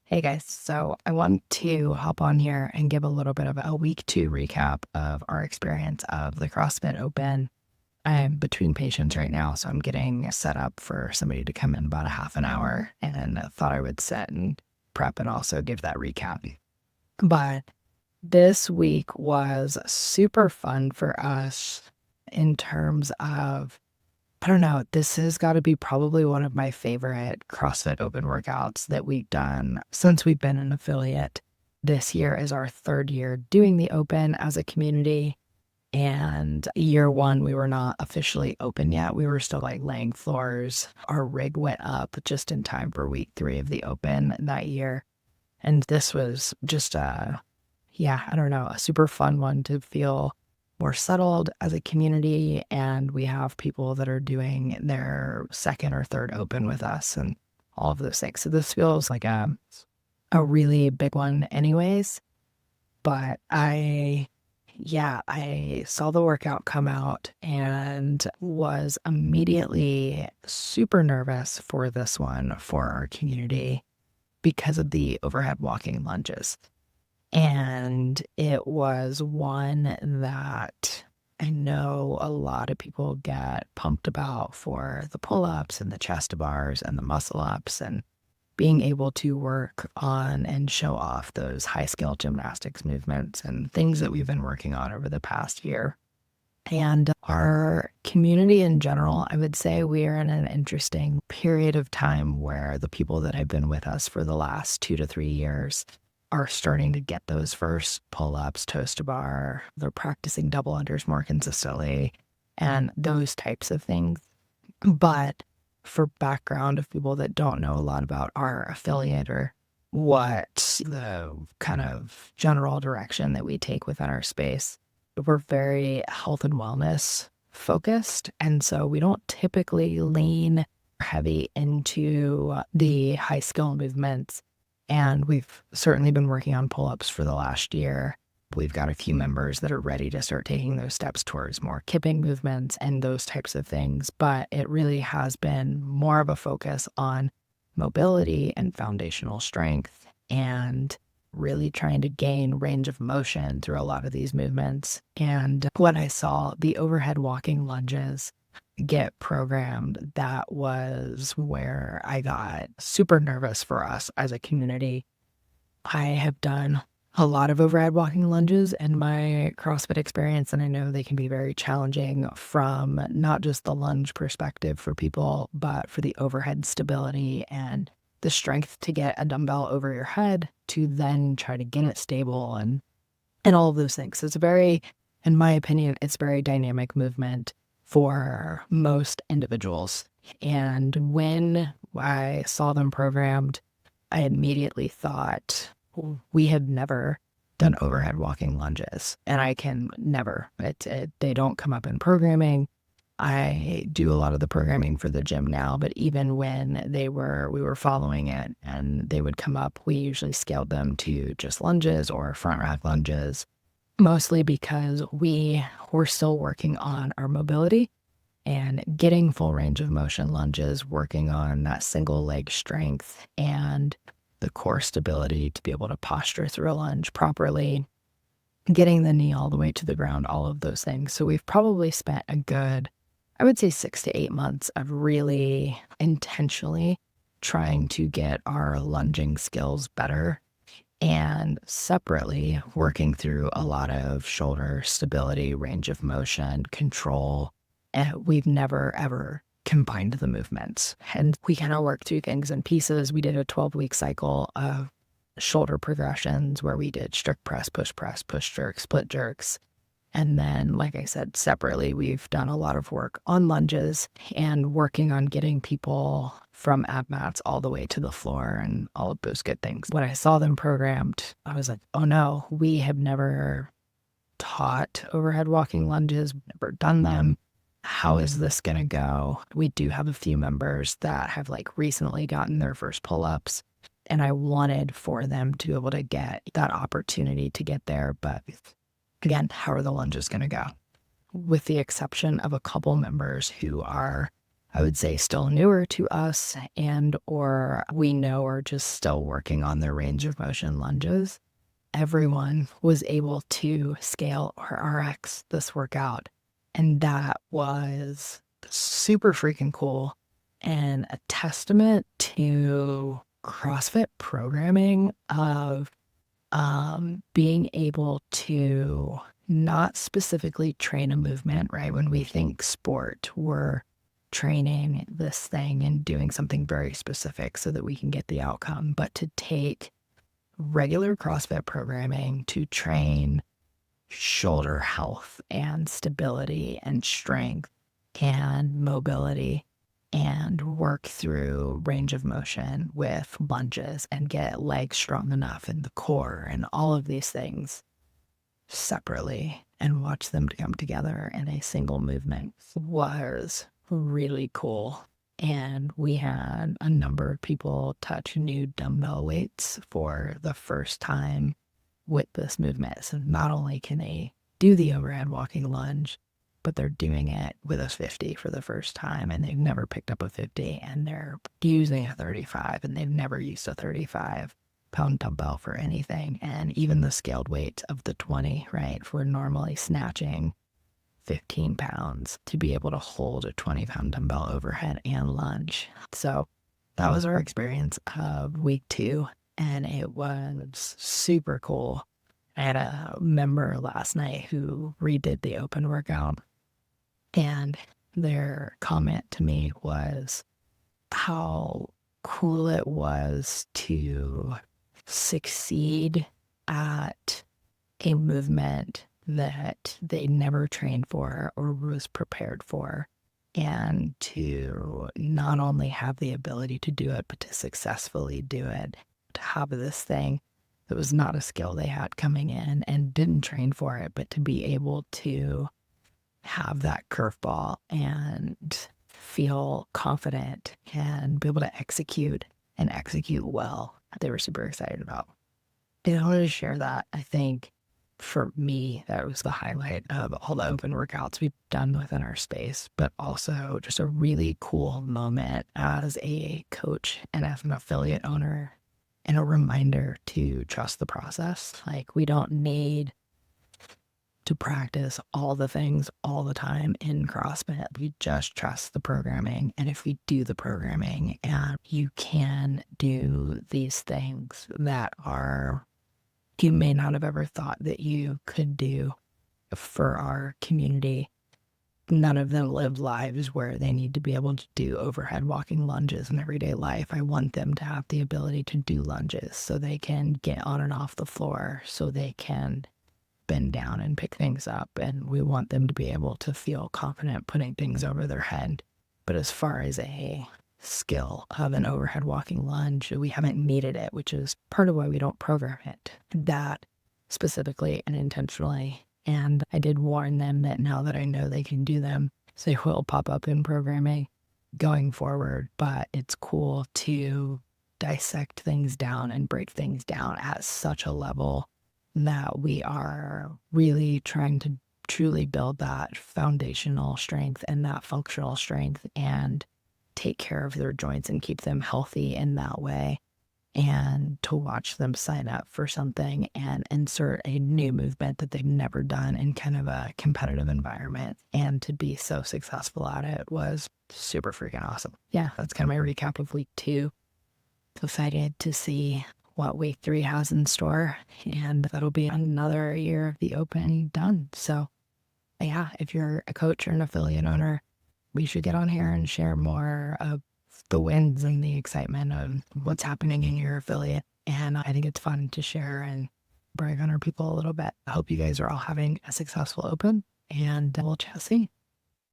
Hey guys, so I want to hop on here and give a little bit of a week 2 recap of our experience of the CrossFit Open. I'm between patients right now, so I'm getting set up for somebody to come in about a half an hour and I thought I would sit and prep and also give that recap. But this week was super fun for us in terms of I don't know. This has got to be probably one of my favorite CrossFit Open workouts that we've done since we've been an affiliate. This year is our third year doing the Open as a community. And year one, we were not officially open yet. We were still like laying floors. Our rig went up just in time for week 3 of the Open that year. And this was just I don't know, a super fun one to feel more settled as a community. And we have people that are doing their second or third open with us and all of those things. So this feels like a really big one anyways. But I saw the workout come out and was immediately super nervous for this one for our community because of the overhead walking lunges. And it was one that I know a lot of people get pumped about for the pull-ups and the chest bars and the muscle ups and being able to work on and show off those high skill gymnastics movements and things that we've been working on over the past year. And our community in general, I would say we are in an interesting period of time where the people that have been with us for the last 2 to 3 years are starting to get those first pull-ups, toes to bar. They're practicing double unders more consistently and those types of things. But for background of people that don't know a lot about our affiliate or what the kind of general direction that we take within our space, we're very health and wellness focused. And so we don't typically lean heavy into the high skill movements. And we've certainly been working on pull-ups for the last year. We've got a few members that are ready to start taking those steps towards more kipping movements and those types of things. But it really has been more of a focus on mobility and foundational strength and really trying to gain range of motion through a lot of these movements. And when I saw the overhead walking lunges get programmed, that was where I got super nervous for us as a community. I have done a lot of overhead walking lunges in my CrossFit experience, and I know they can be very challenging from not just the lunge perspective for people, but for the overhead stability and the strength to get a dumbbell over your head to then try to get it stable and all of those things. So it's in my opinion, it's very dynamic movement for most individuals. And when I saw them programmed, I immediately thought, we have never done overhead walking lunges. And I can never. They don't come up in programming. I do a lot of the programming for the gym now, but even when we were following it and they would come up, we usually scaled them to just lunges or front rack lunges, mostly because we were still working on our mobility and getting full range of motion lunges, working on that single leg strength and the core stability to be able to posture through a lunge properly, getting the knee all the way to the ground, all of those things. So we've probably spent a good, I would say 6 to 8 months of really intentionally trying to get our lunging skills better and separately working through a lot of shoulder stability, range of motion, control. And we've never, ever combined the movements. And we kind of work through things in pieces. We did a 12-week cycle of shoulder progressions where we did strict press, push jerks, split jerks. And then, like I said, separately, we've done a lot of work on lunges and working on getting people from ab mats all the way to the floor and all of those good things. When I saw them programmed, I was like, oh no, we have never taught overhead walking lunges, never done them. How is this going to go? We do have a few members that have recently gotten their first pull-ups, and I wanted for them to be able to get that opportunity to get there. But again, how are the lunges going to go? With the exception of a couple members who are I would say still newer to us and or we know are just still working on their range of motion lunges. Everyone was able to scale or RX this workout. And that was super freaking cool and a testament to CrossFit programming of being able to not specifically train a movement, right? When we think sport, we're training this thing and doing something very specific so that we can get the outcome, but to take regular CrossFit programming to train shoulder health and stability and strength and mobility and work through range of motion with lunges and get legs strong enough in the core and all of these things separately and watch them come together in a single movement was really cool. And we had a number of people touch new dumbbell weights for the first time with this movement. So not only can they do the overhead walking lunge, but they're doing it with a 50 for the first time and they've never picked up a 50 and they're using a 35 and they've never used a 35-pound dumbbell for anything. And even the scaled weight of the 20, right? If we're normally snatching 15 pounds to be able to hold a 20-pound dumbbell overhead and lunge. So that was our experience of week 2 and it was super cool. I had a member last night who redid the open workout and their comment to me was how cool it was to succeed at a movement that they never trained for or was prepared for, and to not only have the ability to do it, but to successfully do it, to have this thing that was not a skill they had coming in and didn't train for it, but to be able to have that curveball and feel confident and be able to execute and execute well. They were super excited about. And I wanted to share that. I think for me, that was the highlight of all the open workouts we've done within our space, but also just a really cool moment as a coach and as an affiliate owner and a reminder to trust the process. Like, we don't need to practice all the things all the time in CrossFit. We just trust the programming. And if we do the programming and you can do these things that are you may not have ever thought that you could do for our community. None of them live lives where they need to be able to do overhead walking lunges in everyday life. I want them to have the ability to do lunges so they can get on and off the floor, so they can bend down and pick things up. And we want them to be able to feel confident putting things over their head. But as far as a skill of an overhead walking lunge, we haven't needed it, which is part of why we don't program it that specifically and intentionally. And I did warn them that now that I know they can do them, they will pop up in programming going forward. But it's cool to dissect things down and break things down at such a level that we are really trying to truly build that foundational strength and that functional strength and take care of their joints and keep them healthy in that way. And to watch them sign up for something and insert a new movement that they've never done in kind of a competitive environment and to be so successful at it was super freaking awesome. Yeah, that's kind of my recap of week 2. Excited to see what week 3 has in store, and that'll be another year of the open done. So yeah, if you're a coach or an affiliate owner, we should get on here and share more of the wins and the excitement of what's happening in your affiliate. And I think it's fun to share and brag on our people a little bit. I hope you guys are all having a successful open, and we'll chat soon.